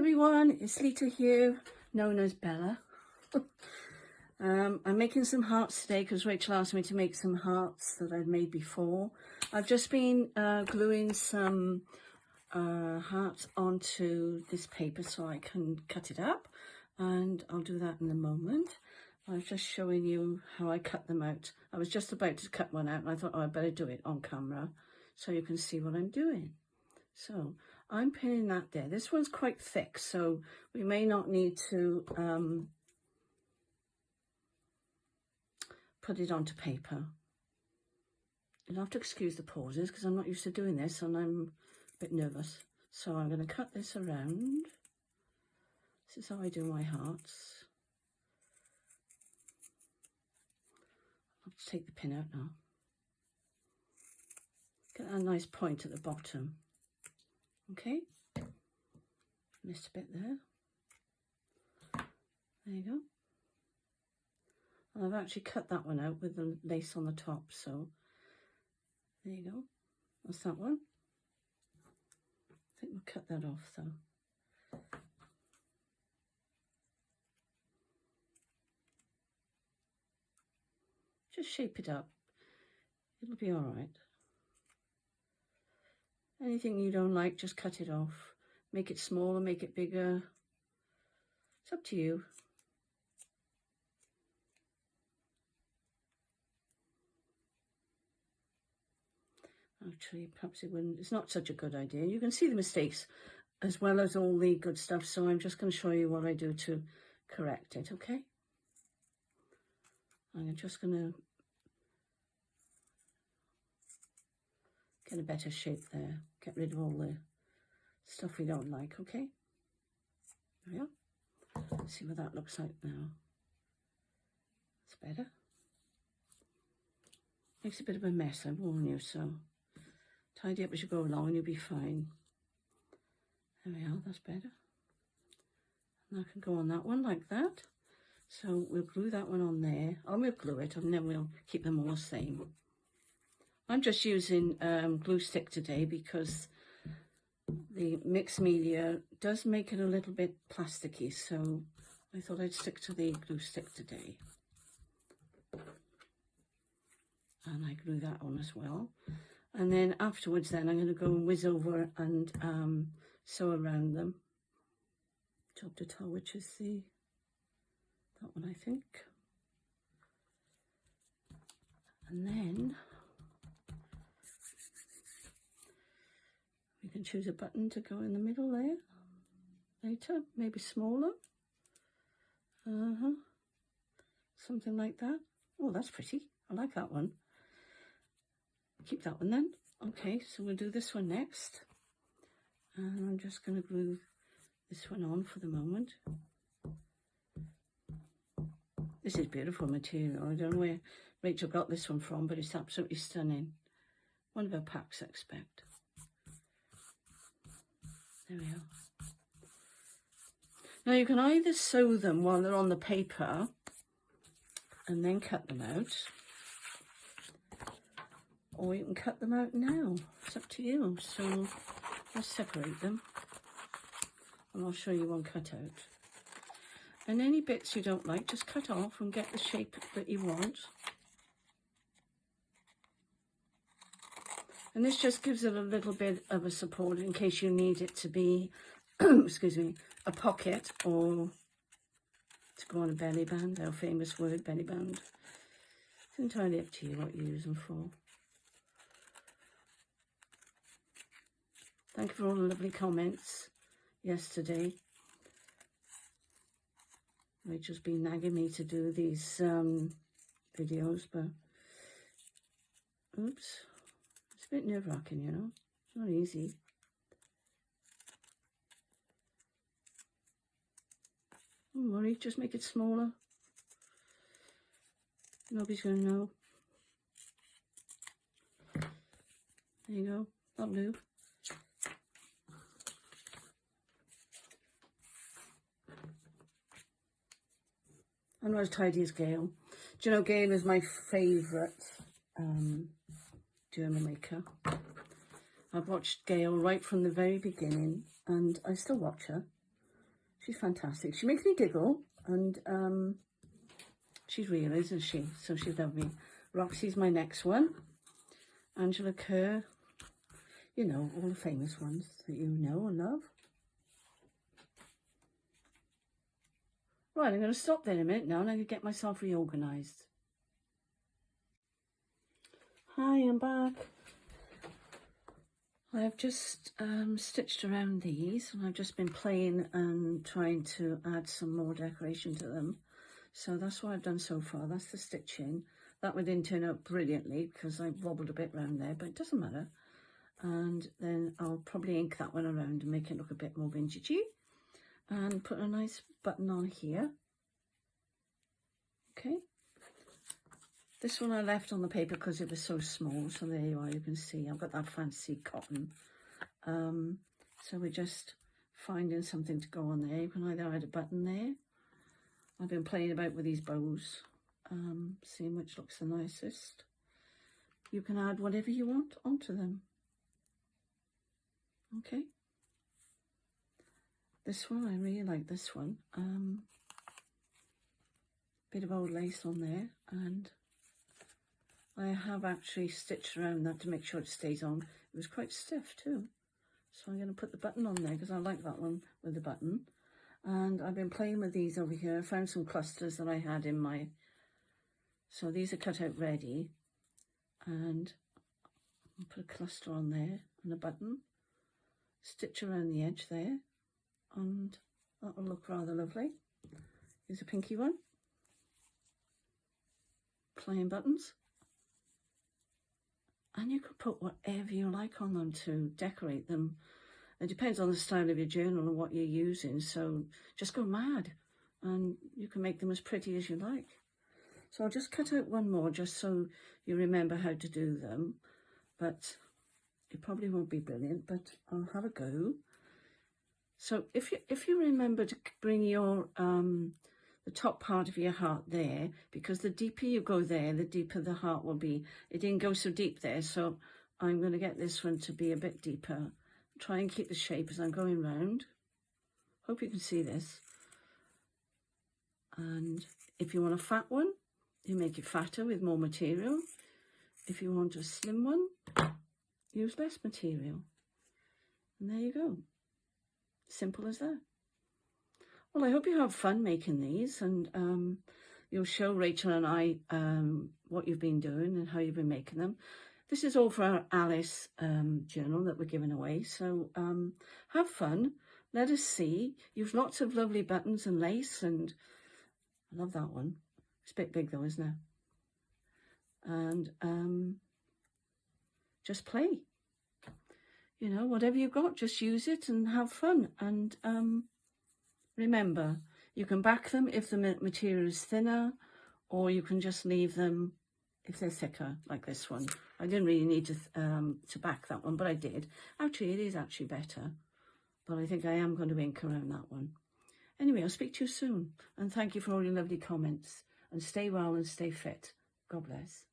everyone, it's Lita here, known as Bella. I'm making some hearts today because Rachel asked me to make some hearts that I'd made before. I've just been gluing some hearts onto this paper so I can cut it up, and I'll do that in a moment. I was just showing you how I cut them out. I was just about to cut one out and I thought, oh, I better do it on camera so you can see what I'm doing. So I'm pinning that there. This one's quite thick, so we may not need to put it onto paper. You'll have to excuse the pauses because I'm not used to doing this and I'm a bit nervous. So I'm going to cut this around. This is how I do my hearts. I'll just take the pin out now. Get that nice point at the bottom. Okay, missed a bit there. There you go. And I've actually cut that one out with the lace on the top, so there you go. That's that one. I think we'll cut that off though. Just shape it up. It'll be all right. Anything you don't like, just cut it off. Make it smaller, make it bigger. It's up to you. Actually, perhaps it wouldn't. It's not such a good idea. You can see the mistakes as well as all the good stuff. So I'm just going to show you what I do to correct it, okay? I'm just going to get a better shape there. Get rid of all the stuff we don't like, okay? There we are. Let's see what that looks like now. It's better. Makes a bit of a mess, I warn you, so tidy up as you go along and you'll be fine. There we are, that's better. And I can go on that one like that. So we'll glue that one on there. And we'll glue it and then we'll keep them all the same. I'm just using glue stick today because the mixed media does make it a little bit plasticky, so I thought I'd stick to the glue stick today. And I glue that on as well. And then afterwards then I'm going to go and whiz over and sew around them. Job to toe, which is that one I think. And then you can choose a button to go in the middle there later, maybe smaller. Something like that. Oh, that's pretty. I like that one. Keep that one then. Okay, so we'll do this one next. And I'm just going to glue this one on for the moment. This is beautiful material. I don't know where Rachel got this one from, but it's absolutely stunning. One of her packs, I expect. There we are. Now you can either sew them while they're on the paper and then cut them out, or you can cut them out now. It's up to you. So let's separate them and I'll show you one cut out. And any bits you don't like, just cut off and get the shape that you want. And this just gives it a little bit of a support in case you need it to be, excuse me, a pocket or to go on a belly band, our famous word, belly band. It's entirely up to you what you use them for. Thank you for all the lovely comments yesterday. Rachel's been nagging me to do these videos, but oops. It's a bit nerve-wracking, you know. It's not easy. Don't worry, just make it smaller. Nobody's going to know. There you go. That'll do. I'm not as tidy as Gail. Do you know, Gail is my favourite journal maker. I've watched Gail right from the very beginning and I still watch her. She's fantastic. She makes me giggle, and she's real, isn't she? So she's lovely. Roxy's my next one. Angela Kerr. You know, all the famous ones that you know and love. Right, I'm going to stop there in a minute now and I'm going to get myself reorganised. Hi, I'm back. I've just stitched around these, and I've just been playing and trying to add some more decoration to them. So that's what I've done so far. That's the stitching. That one didn't turn out brilliantly because I wobbled a bit around there, but it doesn't matter. And then I'll probably ink that one around and make it look a bit more vintagey. And put a nice button on here. Okay. This one I left on the paper because it was so small. So there you are, you can see I've got that fancy cotton. So we're just finding something to go on there. You can either add a button there. I've been playing about with these bows, seeing which looks the nicest. You can add whatever you want onto them. Okay. This one, I really like this one. Bit of old lace on there, and I have actually stitched around that to make sure it stays on. It was quite stiff too. So I'm going to put the button on there because I like that one with the button. And I've been playing with these over here. I found some clusters that I had in my... So these are cut out ready. And I'll put a cluster on there and a button. Stitch around the edge there. And that will look rather lovely. Here's a pinky one. Plain buttons. And you can put whatever you like on them to decorate them. It depends on the style of your journal and what you're using. So just go mad and you can make them as pretty as you like. So I'll just cut out one more just so you remember how to do them. But it probably won't be brilliant, but I'll have a go. So if you remember to bring your the top part of your heart there, because the deeper you go there, the deeper the heart will be. It didn't go so deep there, so I'm going to get this one to be a bit deeper. Try and keep the shape as I'm going round. Hope you can see this. And if you want a fat one, you make it fatter with more material. If you want a slim one, use less material. And there you go. Simple as that. Well, I hope you have fun making these, and you'll show Rachel and I what you've been doing and how you've been making them. This is all for our Alice journal that we're giving away, so have fun. Let us see. You've lots of lovely buttons and lace, and I love that one. It's a bit big though, isn't it? And just play. You know, whatever you've got, just use it and have fun. And remember, you can back them if the material is thinner, or you can just leave them if they're thicker, like this one. I didn't really need to back that one, but I did. Actually, it is actually better, but I think I am going to ink around that one. Anyway, I'll speak to you soon, and thank you for all your lovely comments, and stay well and stay fit. God bless.